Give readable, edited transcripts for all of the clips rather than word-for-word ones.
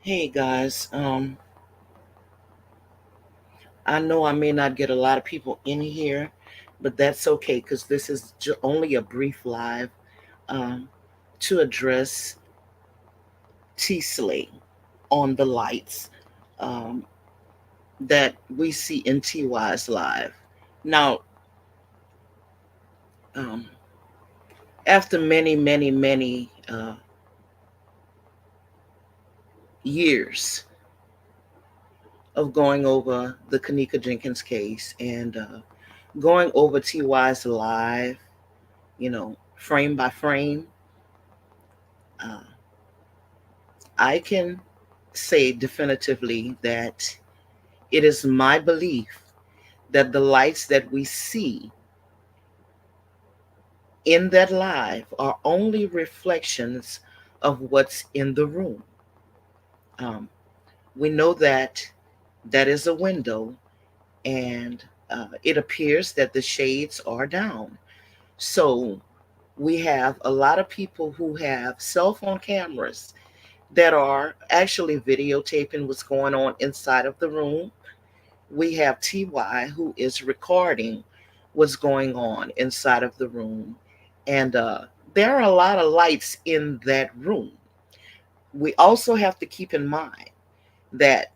Hey guys, I know I may not get a lot of people in here, but that's okay because this is only a brief live um, to address T Slay on the lights um, that we see in TY's live. Now, um, after many years of going over the Kanika Jenkins case and going over TY's live, frame by frame, uh, I can say definitively that it is my belief that the lights that we see in that live are only reflections of what's in the room. Um, we know that that is a window, and it appears that the shades are down. So we have a lot of people who have cell phone cameras that are actually videotaping what's going on inside of the room. We have TY who is recording what's going on inside of the room. And there are a lot of lights in that room. We also have to keep in mind that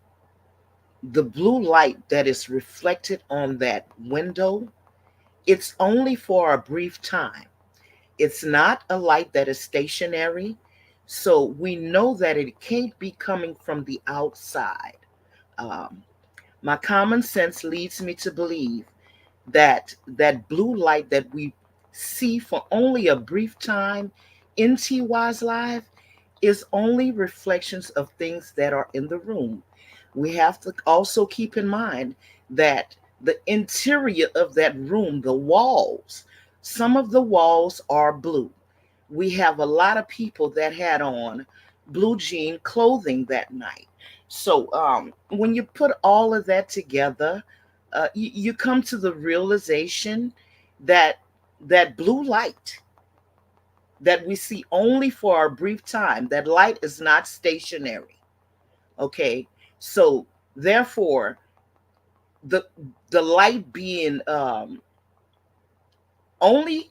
the blue light that is reflected on that window, it's only for a brief time. It's not a light that is stationary. So we know that it can't be coming from the outside. Um, my common sense leads me to believe that that blue light that we see for only a brief time in TY's life is only reflections of things that are in the room. We have to also keep in mind that the interior of that room, the walls, some of the walls are blue. We have a lot of people that had on blue jean clothing that night. So when you put all of that together, you come to the realization that that blue light that we see only for a brief time, that light is not stationary. Okay, so therefore, the the light being only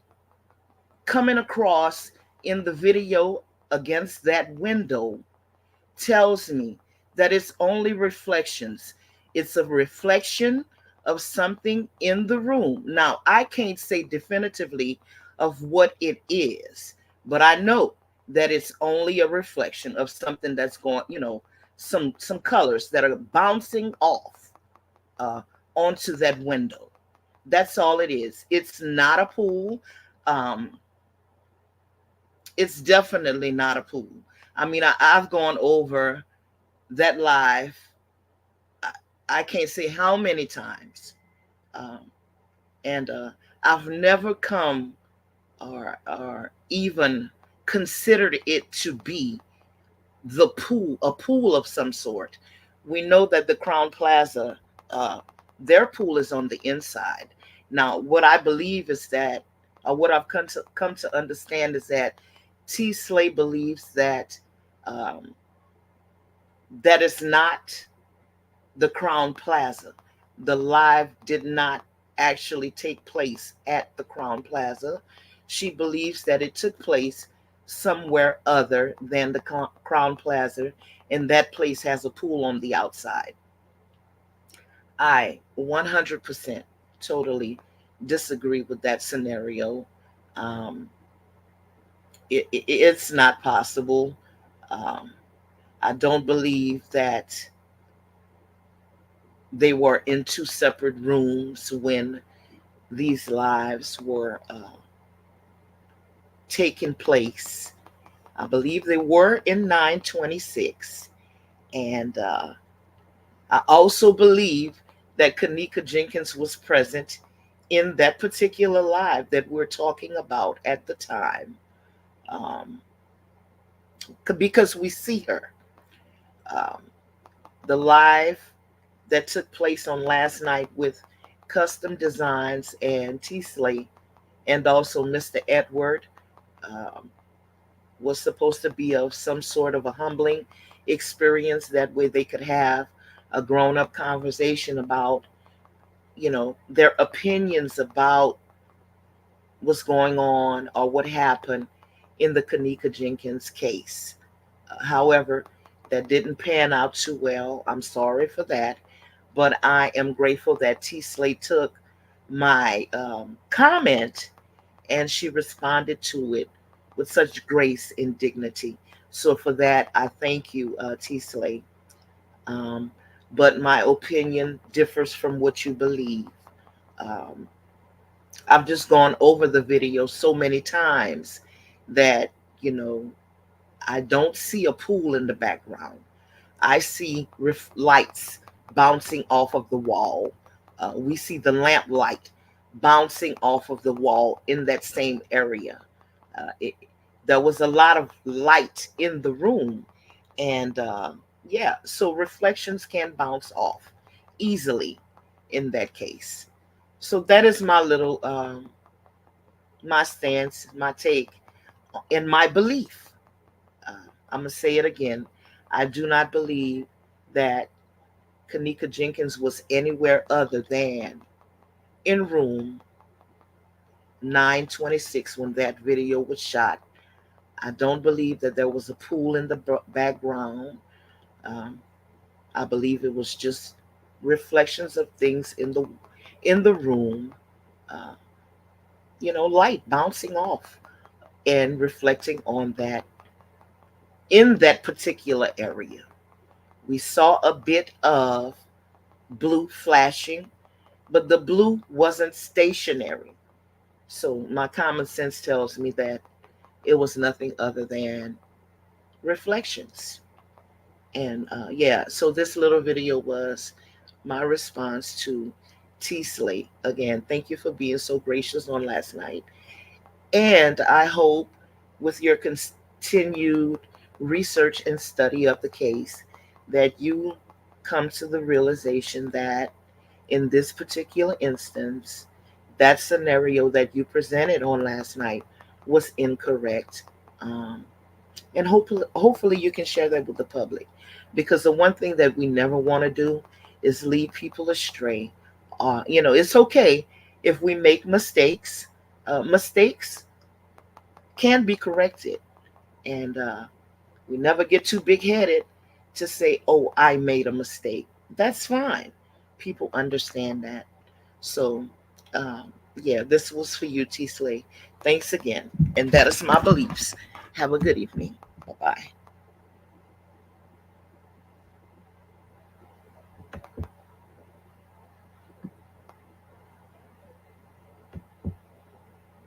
coming across in the video against that window tells me that it's only reflections. It's a reflection of something in the room. Now, I can't say definitively of what it is, but I know that it's only a reflection of something that's going, some colors that are bouncing off uh, onto that window. That's all it is. It's not a pool. Um, it's definitely not a pool. I mean, I've gone over that live, I, I can't say how many times. Um, and I've never come or even considered it to be the pool, a pool of some sort. We know that the Crown Plaza, uh, their pool is on the inside. Now, what I believe is that, or what I've come to understand is that T. Slay believes that um, that is not the Crown Plaza. The live did not actually take place at the Crown Plaza. She believes that it took place somewhere other than the Crown Plaza, and that place has a pool on the outside. I 100% totally disagree with that scenario. Um, it's not possible. Um, I don't believe that they were in two separate rooms when these lives were taking place. I believe they were in 926. And I also believe that Kanika Jenkins was present in that particular live that we're talking about at the time, um, because we see her. Um, the live that took place on last night with Custom Designs and T Slate and also Mr. Edward um, was supposed to be of some sort of a humbling. experience. That way they could have a grown up conversation about, their opinions about what's going on or what happened in the Kenneka Jenkins case. However, that didn't pan out too well. I'm sorry for that. But I am grateful that T Slate took my comment and she responded to it with such grace and dignity. So for that, I thank you, T Slate. Um, but my opinion differs from what you believe. Um, I've just gone over the video so many times that, you know, I don't see a pool in the background. I see lights bouncing off of the wall. We see the lamp light bouncing off of the wall in that same area. It, there was a lot of light in the room, and yeah, so reflections can bounce off easily in that case. So that is my little my stance, my take, and my belief. Uh, I'm gonna say it again. I do not believe that Kenneka Jenkins was anywhere other than in room 926 when that video was shot. I don't believe that there was a pool in the background. Um, I believe it was just reflections of things in the room. Uh, light bouncing off and reflecting on that in that particular area. We saw a bit of blue flashing, but the blue wasn't stationary. So my common sense tells me that it was nothing other than reflections. And yeah, so this little video was my response to T Slate. Again, thank you for being so gracious on last night. And I hope with your continued research and study of the case that you come to the realization that in this particular instance, that scenario that you presented on last night was incorrect. Um, and hopefully you can share that with the public, because the one thing that we never want to do is lead people astray. It's okay if we make mistakes. Mistakes can be corrected, and we never get too big headed to say, "Oh, I made a mistake." That's fine. People understand that. So, um, yeah, this was for you, T Slay. Thanks again. And that is my beliefs. Have a good evening. Bye bye.